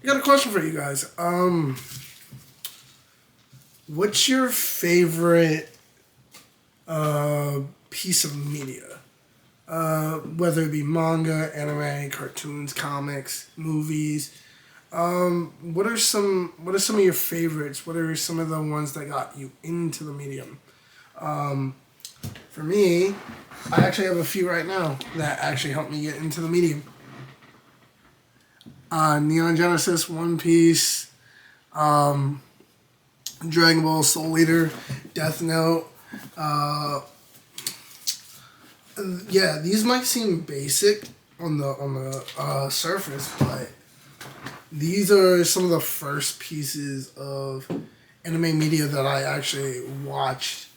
I got a question for you guys. What's your favorite piece of media? Whether it be manga, anime, cartoons, comics, movies. What are some of your favorites? What are some of the ones that got you into the medium? For me, I actually have a few right now that actually helped me get into the medium. Neon Genesis, One Piece, Dragon Ball, Soul Eater, Death Note. Uh, yeah, these might seem basic on the surface, but these are some of the first pieces of anime media that I actually watched,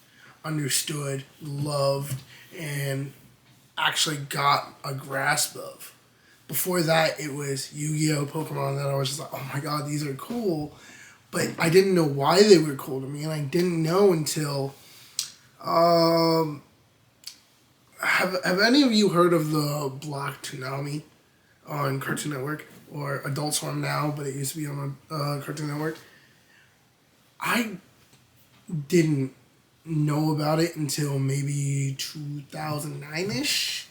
understood, loved, and actually got a grasp of. Before that, it was Yu-Gi-Oh, Pokemon that I was just like, oh my god, these are cool. But I didn't know why they were cool to me, and I didn't know until. Um, have any of you heard of the block Toonami on Cartoon Network or Adult Swim now, but it used to be on Cartoon Network? I didn't know about it until maybe 2009 ish,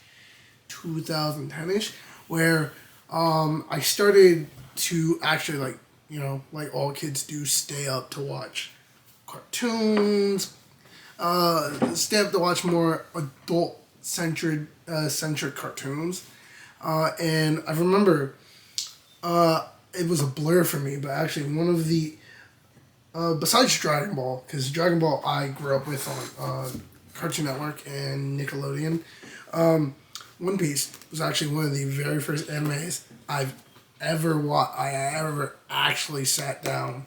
2010 ish, where I started to actually like all kids do, stay up to watch cartoons, stay up to watch more adult centric cartoons, and I remember it was a blur for me, but actually one of the besides Dragon Ball, because Dragon Ball I grew up with on Cartoon Network and Nickelodeon. One Piece was actually one of the very first animes I've ever watched. I ever actually sat down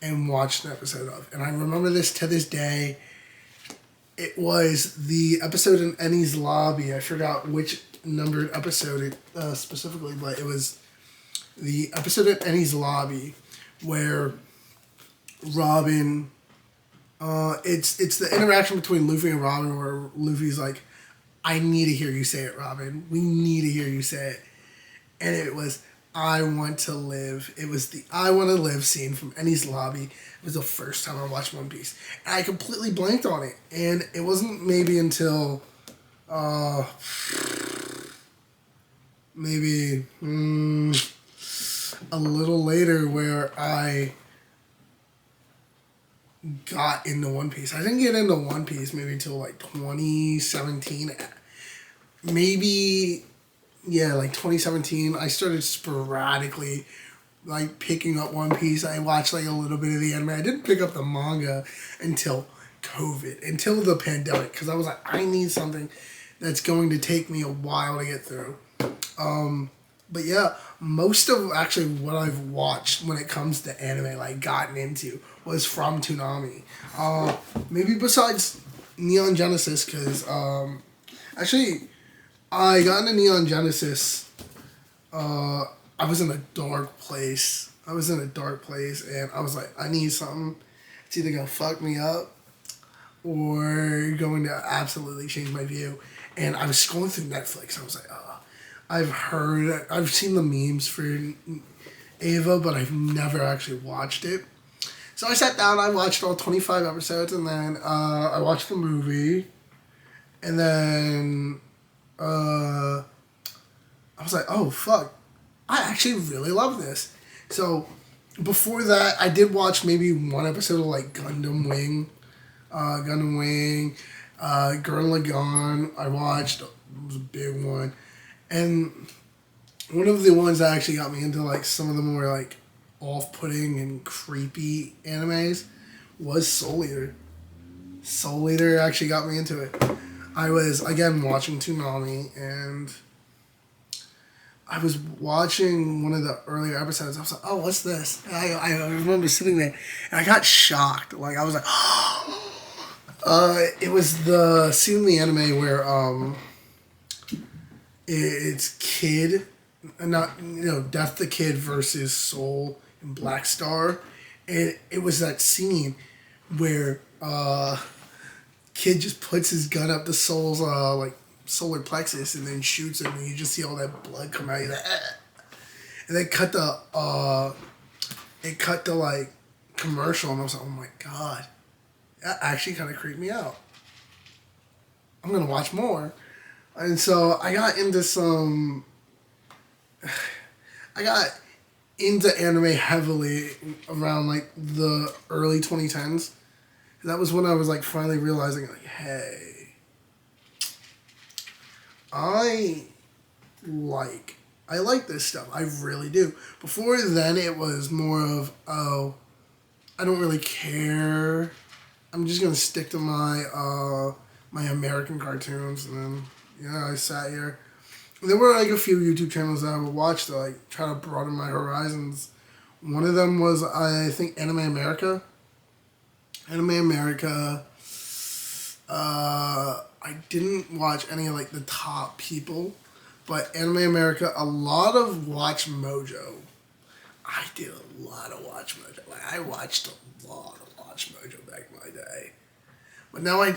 and watched an episode of, and I remember this to this day. It was the episode in Ennie's Lobby. I forgot which numbered episode it specifically, but it was the episode in Ennie's Lobby where Robin. It's the interaction between Luffy and Robin where Luffy's like, "I need to hear you say it, Robin. We need to hear you say it." And it was "I want to live." It was the "I want to live" scene from Ennie's Lobby. It was the first time I watched One Piece, and I completely blanked on it. And it wasn't maybe until uh, maybe a little later where I got into One Piece. I didn't get into One Piece maybe until like 2017. Maybe, yeah, like 2017. I started sporadically like picking up One Piece. I watched like a little bit of the anime. I didn't pick up the manga until COVID, until the pandemic, because I was like, I need something that's going to take me a while to get through. But yeah, most of actually what I've watched when it comes to anime, like gotten into, was from Toonami. Maybe besides Neon Genesis, because actually I got into Neon Genesis. I was in a dark place. And I was like, I need something. It's either gonna fuck me up or going to absolutely change my view. And I was scrolling through Netflix. I was like, I've seen the memes for Ava, but I've never actually watched it. So I sat down, I watched all 25 episodes, and then I watched the movie. And then I was like, oh, fuck. I actually really love this. So before that, I did watch maybe one episode of like Gundam Wing, Gurren Lagann. I watched. It was a big one. And one of the ones that actually got me into like some of the more like off-putting and creepy animes was Soul Eater. Soul Eater actually got me into it. I was again watching Toonami, and I was watching one of the earlier episodes. I was like, "Oh, what's this?" And I remember sitting there, and I got shocked. Like I was like, it was the scene in the anime where it's Kid, not Death the Kid versus Soul and Black Star, and it was that scene where Kid just puts his gun up to Soul's like solar plexus and then shoots him, and you just see all that blood come out. He's like, "Ah." and they cut the like commercial, and I was like, oh my god, that actually kind of creeped me out. I'm gonna watch more, and so I got into anime heavily around like the early 2010s. That was when I was like finally realizing like, hey, I I like this stuff. I really do. Before then, it was more of, oh, I don't really care. I'm just gonna stick to my American cartoons, and then I sat here. There were like a few YouTube channels that I would watch to like try to broaden my horizons. One of them was, I think, Anime America. Anime America. I didn't watch any of like the top people, but Anime America, a lot of Watch Mojo. I did a lot of Watch Mojo. Like, I watched a lot of Watch Mojo back in my day, but now I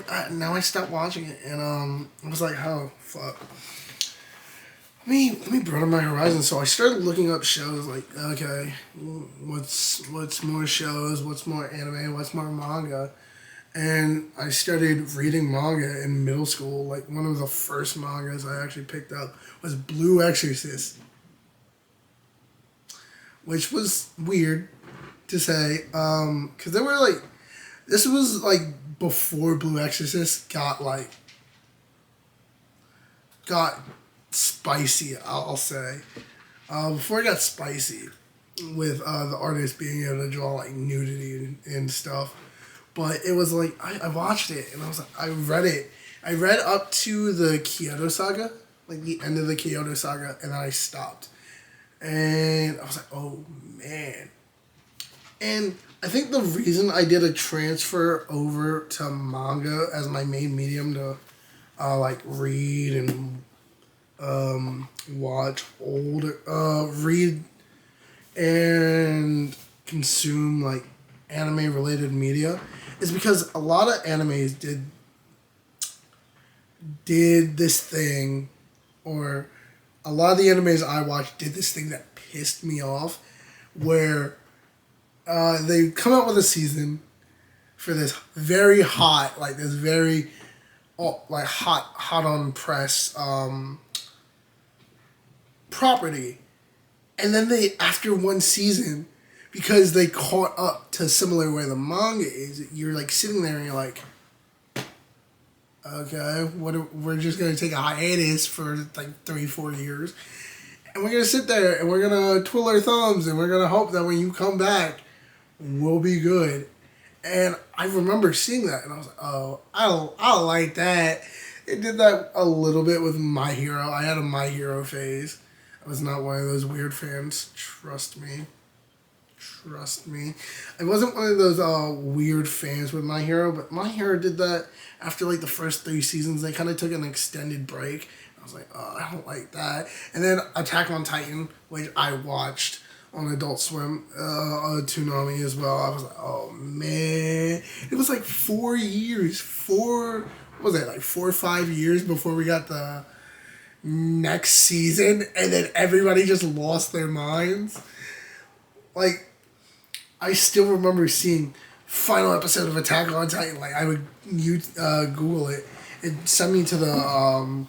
stopped watching it, and I was like, oh fuck. Let me broaden my horizons. So I started looking up shows. Like, okay, what's more shows? What's more anime? What's more manga? And I started reading manga in middle school. Like, one of the first mangas I actually picked up was Blue Exorcist, which was weird to say, because they were like, this was like before Blue Exorcist got spicy, I'll say. Before it got spicy with the artist being able to draw like nudity and stuff. But it was like, I watched it, and I was like, I read it. I read up to the Kyoto Saga, like the end of the Kyoto Saga, and then I stopped. And I was like, oh man. And I think the reason I did a transfer over to manga as my main medium to like read and read and consume like anime related media is because a lot of animes did this thing, or a lot of the animes I watched did this thing that pissed me off, where they come out with a season for this very hot, like this very hot on press property, and then they, after one season, because they caught up to similar where the manga is, you're like sitting there and you're like, okay, we're just gonna take a hiatus for like 3-4 years, and we're gonna sit there and we're gonna twiddle our thumbs and we're gonna hope that when you come back, we'll be good. And I remember seeing that, and I was like, oh, I like that. It did that a little bit with My Hero. I had a My Hero phase. I was not one of those weird fans. Trust me. I wasn't one of those weird fans with My Hero, but My Hero did that after like the first 3 seasons. They kind of took an extended break. I was like, oh, I don't like that. And then Attack on Titan, which I watched on Adult Swim, Toonami as well. I was like, oh man. It was like 4 years. What was it, like 4 or 5 years before we got the next season, and then everybody just lost their minds. Like, I still remember seeing final episode of Attack on Titan. Like, I would Google it and send me to the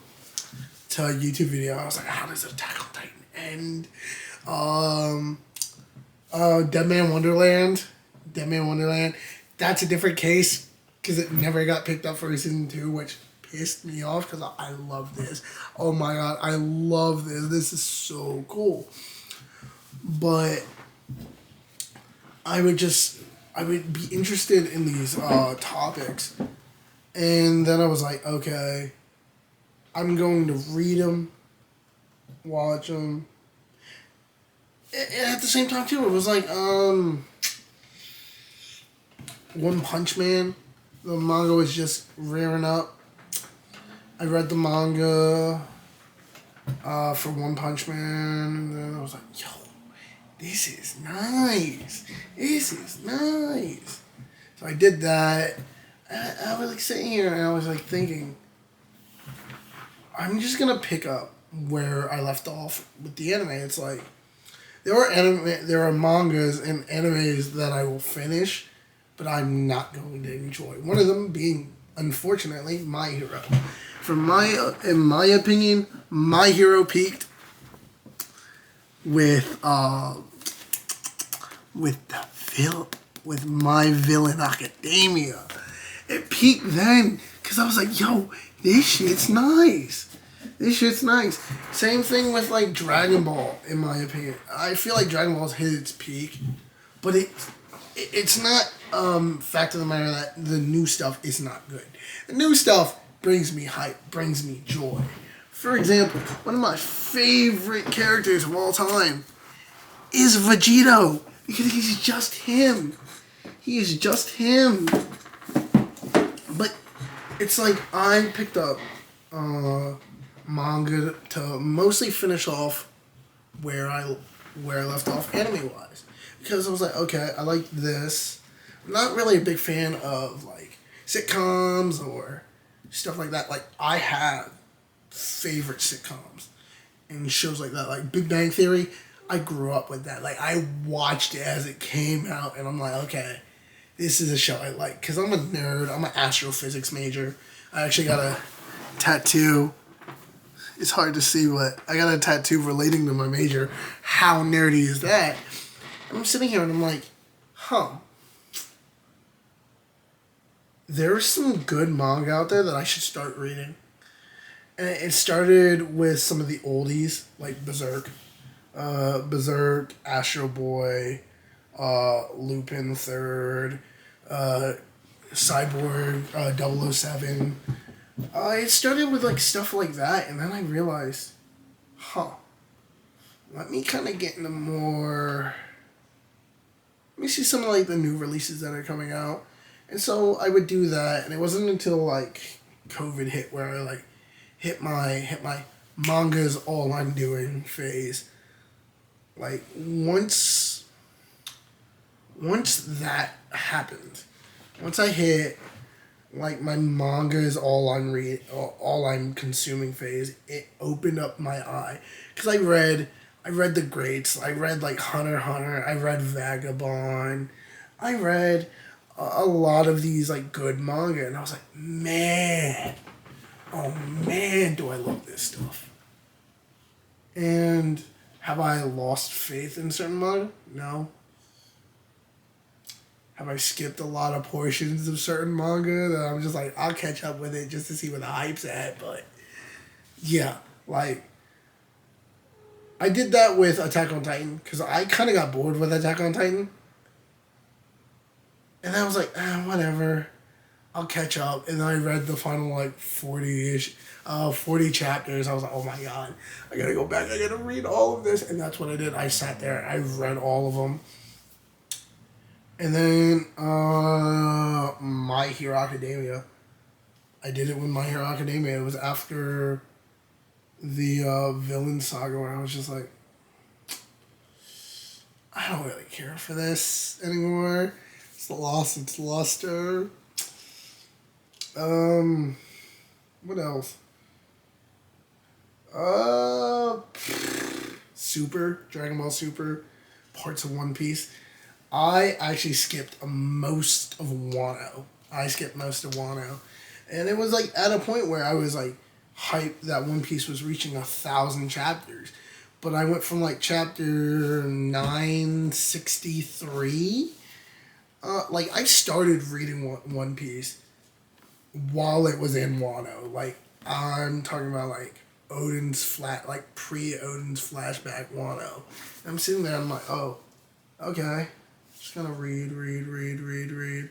to a YouTube video. I was like, how does Attack on Titan end? Dead Man Wonderland. That's a different case because it never got picked up for season 2, which pissed me off because I love this. Oh my god, I love this. This is so cool. But I would be interested in these topics, and then I was like, okay, I'm going to read them, watch them. And at the same time too, it was like One Punch Man. The manga was just rearing up. I read the manga for One Punch Man, and then I was like, yo, this is nice. So I did that. I was like sitting here and I was like thinking, I'm just gonna pick up where I left off with the anime. It's like, there are mangas and animes that I will finish, but I'm not going to enjoy. One of them being, unfortunately, My Hero. In my opinion, My Hero peaked with with the with My Villain Academia. It peaked then because I was like, yo, this shit's nice. This shit's nice. Same thing with like Dragon Ball, in my opinion. I feel like Dragon Ball's hit its peak, but it's not fact of the matter that the new stuff is not good. The new stuff brings me hype, brings me joy. For example, one of my favorite characters of all time is Vegito because he's just him. He is just him. But it's like I picked up manga to mostly finish off where I left off anime wise, because I was like, okay, I like this. I'm not really a big fan of like sitcoms or stuff like that. Like I have favorite sitcoms and shows like that, like Big Bang Theory. I grew up with that. Like I watched it as it came out, and I'm like, okay, this is a show I like because I'm a nerd. I'm an astrophysics major. I actually got a tattoo. It's hard to see, but I got a tattoo relating to my major. How nerdy is that? And I'm sitting here and I'm like, huh. There's some good manga out there that I should start reading. And it started with some of the oldies, like Berserk. Berserk, Astro Boy, Lupin the Third, Cyborg, 007. It started with like stuff like that, and then I realized, let me kind of get into more. Let me see some of like the new releases that are coming out, and so I would do that. And it wasn't until like COVID hit where I like hit my manga's all I'm doing phase. Like once that happened, once I hit like my manga is all I'm consuming phase, it opened up my eye because I read the greats. I read like Hunter x Hunter. I read Vagabond. I read a lot of these like good manga, and I was like, man, oh man, do I love this stuff. And have I lost faith in certain manga? No. Have I skipped a lot of portions of certain manga that I'm just like, I'll catch up with it just to see where the hype's at, but yeah, like I did that with Attack on Titan because I kind of got bored with Attack on Titan, and I was like, whatever, I'll catch up. And then I read the final like 40 chapters. I was like, oh my god, I gotta go back. I gotta read all of this, and that's what I did. I sat there. I read all of them. And then My Hero Academia. I did it with My Hero Academia. It was after the villain saga where I was just like, I don't really care for this anymore. It's lost its luster. What else? Super, Dragon Ball Super, parts of One Piece. I actually skipped most of Wano. And it was like at a point where I was like hyped that One Piece was reaching 1,000 chapters. But I went from like chapter 963. Like I started reading One Piece while it was in Wano. Like I'm talking about like pre-Odin's flashback Wano. And I'm sitting there and I'm like, oh, okay. Just gonna read. And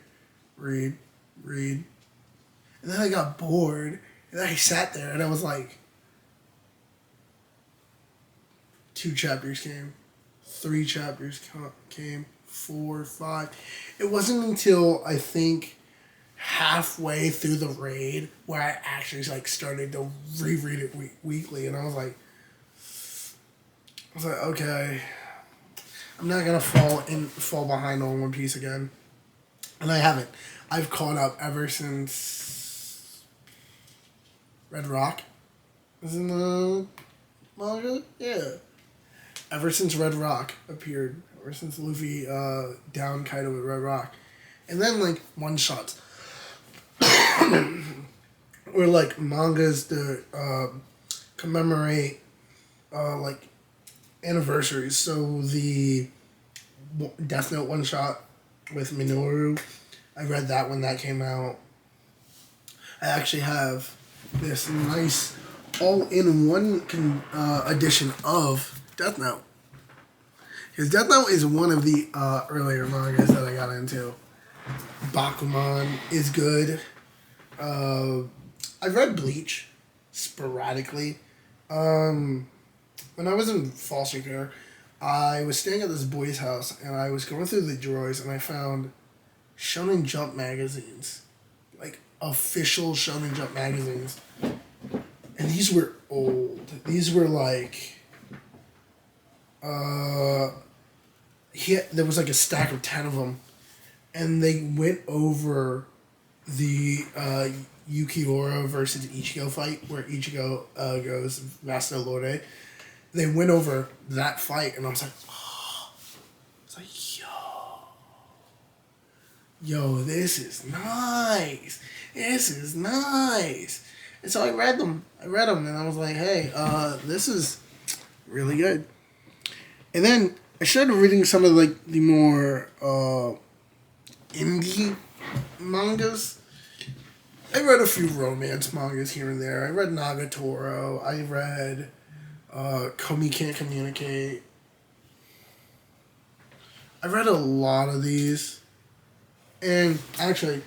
then I got bored. And then I sat there and I was like, 2 chapters came. 3 chapters came. 4, 5. It wasn't until I think halfway through the raid where I actually like started to reread it weekly, and I was like, okay, I'm not gonna fall behind on One Piece again, and I haven't. I've caught up ever since Red Rock was in the manga. Yeah, ever since Red Rock appeared, ever since Luffy downed Kaido with Red Rock, and then like one shots or like mangas that commemorate like anniversaries. So the Death Note one shot with Minoru, I read that when that came out. I actually have this nice all-in-one edition of Death Note. Because Death Note is one of the earlier mangas that I got into. Bakuman is good. I've read Bleach sporadically. When I was in foster care, I was staying at this boy's house and I was going through the drawers and I found Shonen Jump magazines. Like official Shonen Jump magazines. And these were old. These were like there was like a stack of 10 of them, and they went over the Yukiura versus Ichigo fight where Ichigo goes Master Lorde. They went over that fight, and I was like, oh. It's like, yo, this is nice. This is nice. And so I read them, and I was like, hey, this is really good. And then I started reading some of like the more indie mangas. I read a few romance mangas here and there. I read Nagatoro. I read Komi Can't Communicate. I read a lot of these. And actually,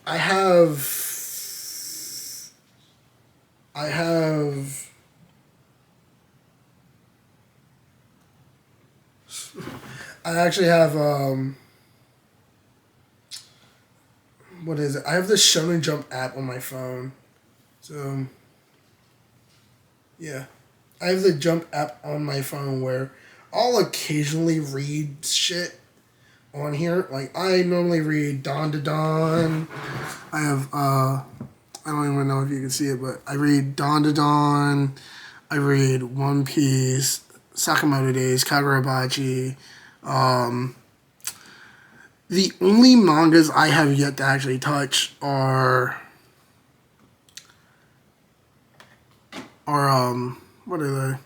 I have what is it? I have the Shonen Jump app on my phone. So, yeah. I have the Jump app on my phone where I'll occasionally read shit on here. Like, I normally read Dawn to Dawn. I have, I don't even know if you can see it, but I read Dawn to Dawn. I read One Piece, Sakamoto Days, Kagurabachi. The only mangas I have yet to actually touch are what are they?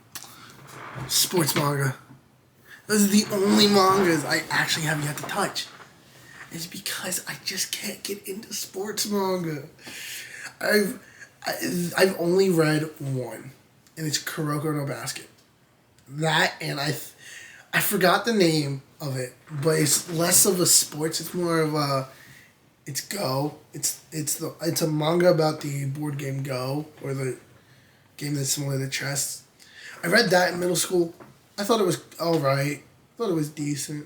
Sports manga. Those are the only mangas I actually have yet to touch. It's because I just can't get into sports manga. I've only read one, and it's Kuroko no Basket. That, and I forgot the name of it, but it's less of a sports. It's more of a, it's Go. It's a manga about the board game Go, or the game that's similar to chess. I read that in middle school. I thought it was alright. I thought it was decent.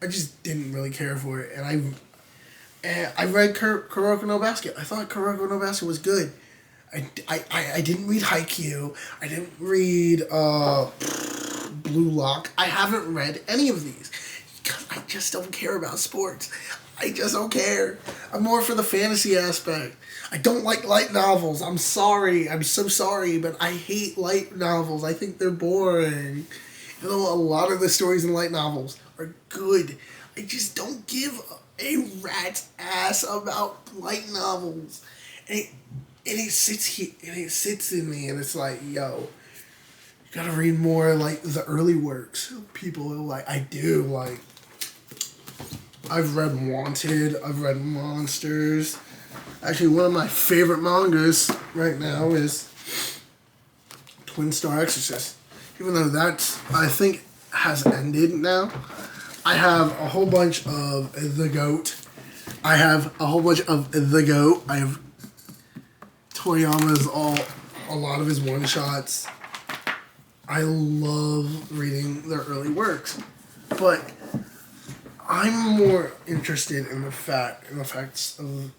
I just didn't really care for it, and I read Kuroko no Basket. I thought Kuroko no Basket was good. I didn't read Haikyuu. I didn't read Blue Lock. I haven't read any of these because I just don't care about sports. I just don't care. I'm more for the fantasy aspect. I don't like light novels. I'm sorry. I'm so sorry, but I hate light novels. I think they're boring. You know, a lot of the stories in light novels are good. I just don't give a rat's ass about light novels. And it sits here, and it sits in me, and it's like, yo, you gotta read more, like, the early works. People are like, I do, like, I've read Wanted, I've read Monsters. Actually, one of my favorite mangas right now is Twin Star Exorcist. Even though that, I think, has ended now. I have a whole bunch of The Goat. I have Toriyama's a lot of his one-shots. I love reading their early works. But I'm more interested in the facts of,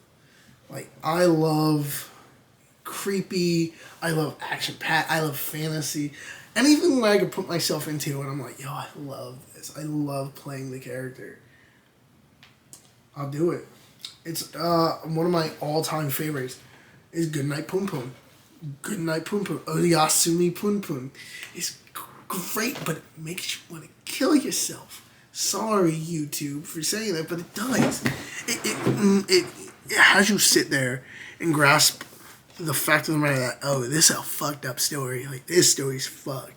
like, I love creepy, I love action-packed, I love fantasy. Anything that I could put myself into, and I'm like, yo, I love this. I love playing the character. I'll do it. It's one of my all-time favorites is Goodnight Pum Pum. Goodnight Pum Pum. Oyasumi Pun Pun. It's great, but it makes you want to kill yourself. Sorry, YouTube, for saying that, but it does. It has you sit there and grasp the fact of the matter that, oh, this is a fucked up story. Like, this story's fucked.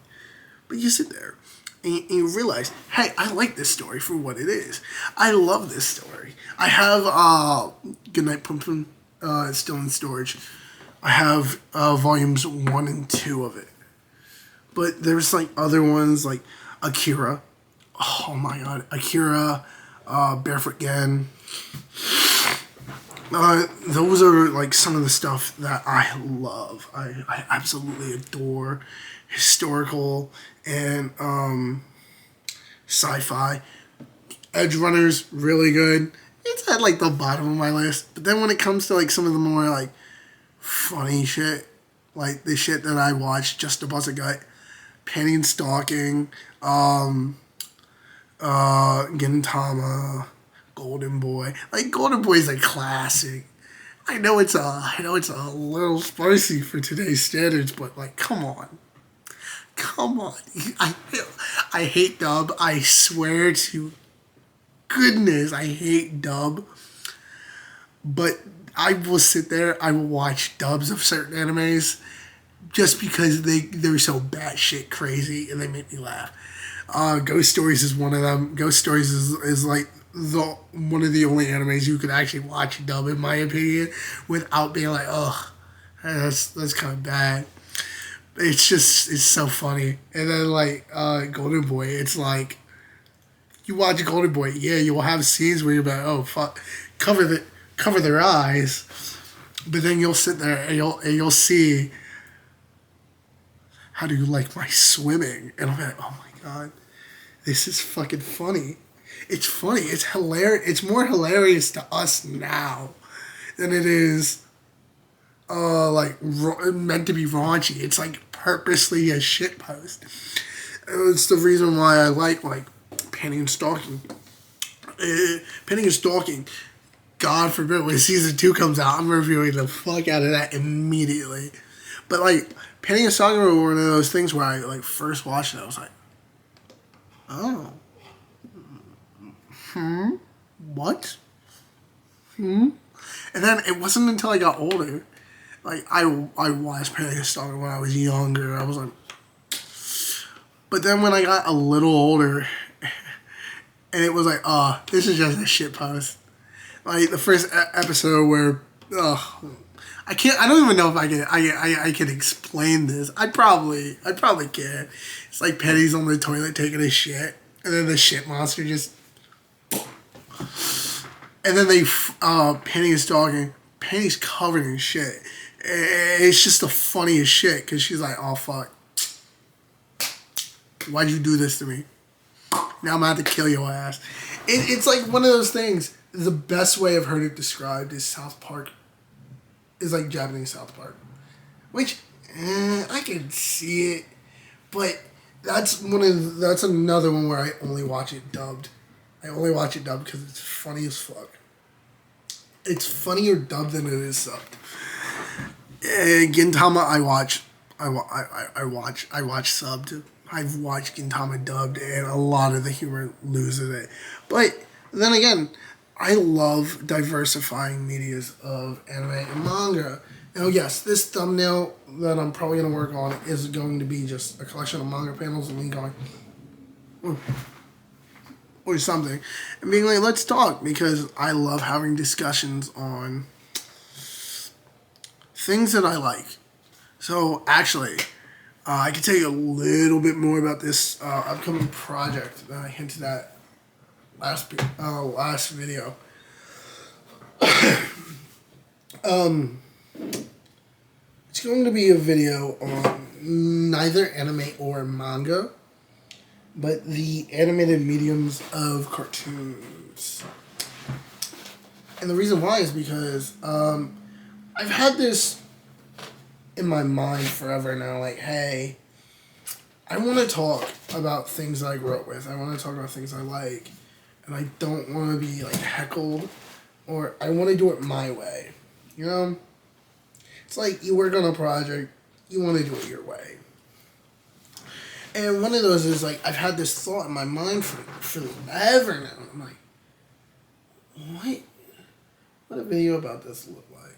But you sit there and you realize, hey, I like this story for what it is. I love this story. I have Goodnight Pumpkin. It's still in storage. I have volumes 1 and 2 of it. But there's like other ones like Akira. Oh my god, Akira, Barefoot Gen. Those are like some of the stuff that I love. I absolutely adore historical and sci-fi. Edge Runner's really good. It's at like the bottom of my list. But then when it comes to like some of the more like funny shit, like the shit that I watched just to bust a gut, Penny and Stalking, Gintama, Golden Boy. Like Golden Boy is a classic. I know it's a little spicy for today's standards, but like, come on. I hate dub. I swear to goodness, I hate dub. But I will sit there. I will watch dubs of certain animes just because they're so batshit crazy and they make me laugh. Ghost Stories is one of them. Ghost Stories is like one of the only animes you could actually watch dub, in my opinion, without being like, ugh, that's kind of bad. It's so funny. And then like Golden Boy, it's like you watch Golden Boy, yeah, you will have scenes where you're like, oh fuck, cover their eyes, but then you'll sit there and you'll see, how do you like my swimming? And I'm like, oh my god, this is fucking funny. It's funny. It's hilarious. It's more hilarious to us now than it is meant to be raunchy. It's like purposely a shitpost. It's the reason why I like Penny and Stalking. Penny and Stalking, God forbid, when season 2 comes out, I'm reviewing the fuck out of that immediately. But like, Penny and Stalking were one of those things where I like first watched it, I was like, oh. What? And then it wasn't until I got older, like I watched Penny and Stalking when I was younger. I was like, but then when I got a little older, and it was like, oh, this is just a shit post. Like the first episode where, I don't even know if I can explain this. I probably can. It's like Penny's on the toilet taking a shit, and then the shit monster just. And then Penny is talking. Penny's covered in shit. It's just the funniest shit because she's like, oh fuck. Why'd you do this to me? Now I'm gonna have to kill your ass. It's like one of those things. The best way I've heard it described is South Park. Is like Japanese South Park. Which, I can see it. But that's another one where I only watch it dubbed. I only watch it dubbed because it's funny as fuck. It's funnier dubbed than it is subbed. Gintama, I watch subbed. I've watched Gintama dubbed, and a lot of the humor loses it. But then again, I love diversifying medias of anime and manga. Now, yes, this thumbnail that I'm probably going to work on is going to be just a collection of manga panels and me going, or something, and being like, let's talk, because I love having discussions on things that I like. So actually, I can tell you a little bit more about this upcoming project that I hinted at last video. It's going to be a video on neither anime or manga, but the animated mediums of cartoons. And the reason why is because I've had this in my mind forever now, like, hey, I want to talk about things I grew up with. I want to talk about things I like. And I don't want to be, like, heckled. Or I want to do it my way. You know? It's like you work on a project, you want to do it your way. And one of those is like I've had this thought in my mind for forever now. I'm like, what? What a video about this look like?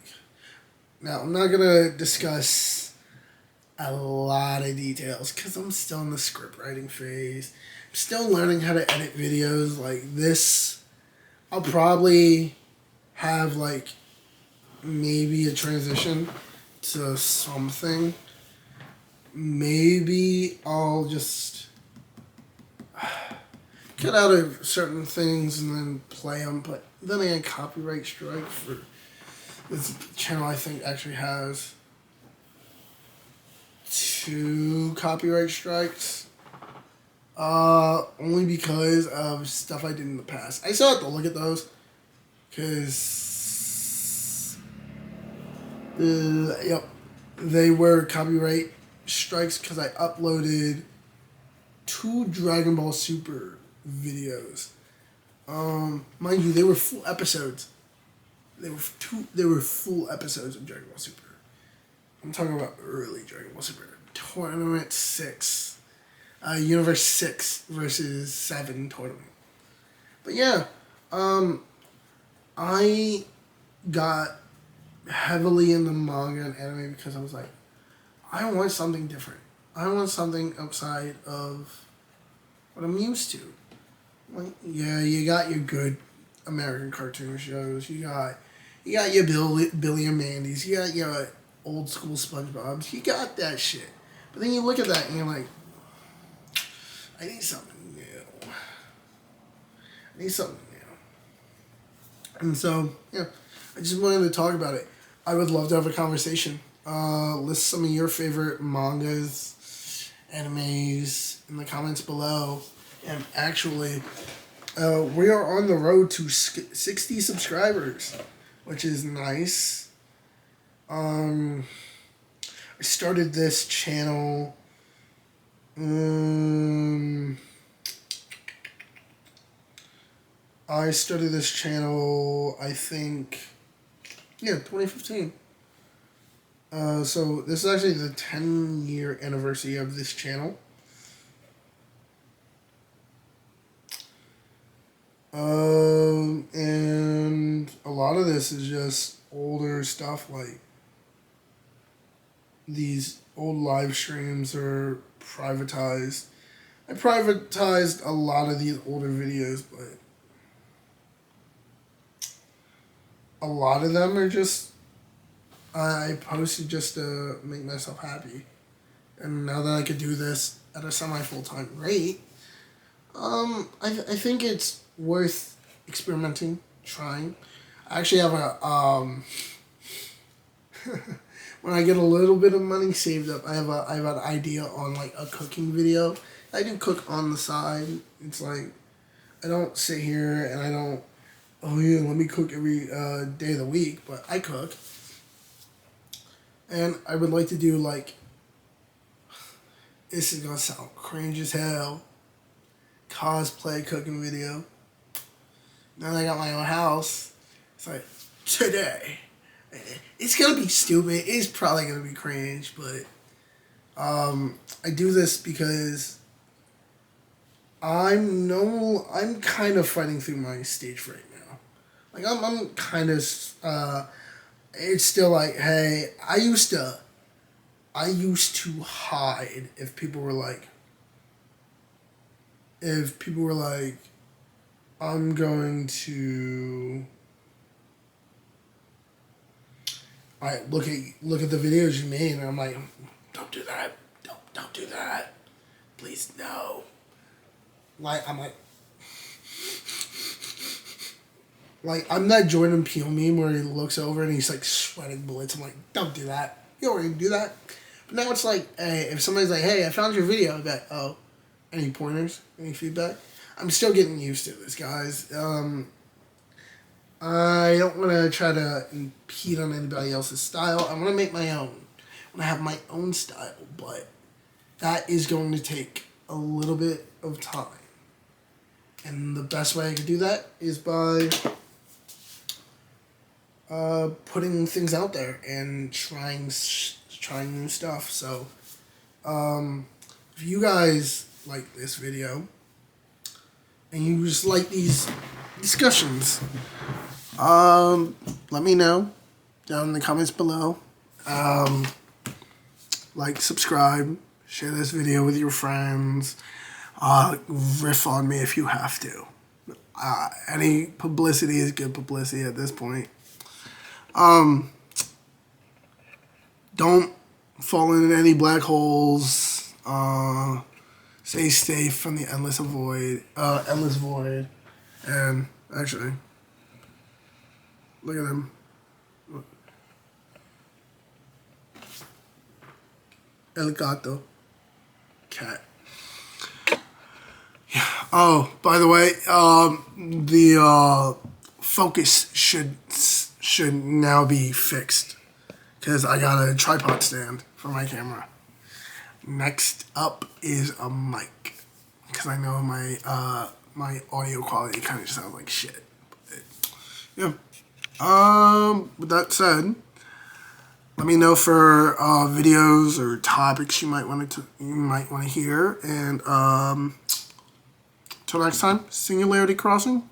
Now I'm not gonna discuss a lot of details because I'm still in the script writing phase. I'm still learning how to edit videos like this. I'll probably have like maybe a transition to something. Maybe I'll just cut out of certain things and then play them, but then I get copyright strike for this channel. I think actually has 2 copyright strikes. Only because of stuff I did in the past. I still have to look at those because yep, they were copyright strikes because I uploaded 2 Dragon Ball Super videos. Mind you, they were full episodes. They were full episodes of Dragon Ball Super. I'm talking about early Dragon Ball Super. Tournament 6. Universe 6 versus 7 tournament. But yeah, I got heavily into manga and anime because I was like, I want something different. I want something outside of what I'm used to. Like, yeah, you got your good American cartoon shows. You got your Billy and Mandy's. You got your old school SpongeBob's. You got that shit. But then you look at that and you're like, I need something new. I need something new. And so, yeah, I just wanted to talk about it. I would love to have a conversation. List some of your favorite mangas, animes in the comments below. And actually, we are on the road to 60 subscribers, which is nice. I started this channel. I started this channel, I think, 2015. So this is actually the 10-year anniversary of this channel. And a lot of this is just older stuff, like these old live streams are privatized. I privatized a lot of these older videos, but a lot of them are just I posted just to make myself happy. And now that I could do this at a semi-full-time rate, I think it's worth experimenting, trying. I actually have a when I get a little bit of money saved up, I have an idea on like a cooking video. I do cook on the side. It's like I don't sit here and I don't, oh yeah, let me cook every day of the week, but I cook. And I would like to do like, this is gonna sound cringe as hell, cosplay cooking video. Now that I got my own house, it's like, today. It's gonna be stupid. It's probably gonna be cringe, but I do this because I'm kind of fighting through my stage fright now. Like I'm kind of it's still like, hey, I used to hide if people were like, I'm going to look at the videos you made, and I'm like, don't do that. Don't do that. Please, no. Like, I'm that Jordan Peele meme where he looks over and he's like sweating bullets. I'm like, don't do that. You don't already do that. But now it's like, hey, if somebody's like, hey, I found your video, I'm like, oh, any pointers? Any feedback? I'm still getting used to this, guys. I don't want to try to impede on anybody else's style. I want to make my own. I want to have my own style, but that is going to take a little bit of time. And the best way I can do that is by putting things out there and trying new stuff. So, if if you guys like this video and you just like these discussions, let me know down in the comments below. Like, subscribe, share this video with your friends, riff on me if you have to. Any publicity is good publicity at this point. Don't fall into any black holes. Stay safe from the endless void. And actually, look at them. El gato. Cat. Yeah. Oh, by the way, the focus should now be fixed because I got a tripod stand for my camera. Next up is a mic because I know my my audio quality kind of sounds like shit. But, yeah. With that said, let me know for videos or topics you might want to hear. And till next time, Singularity Crossing.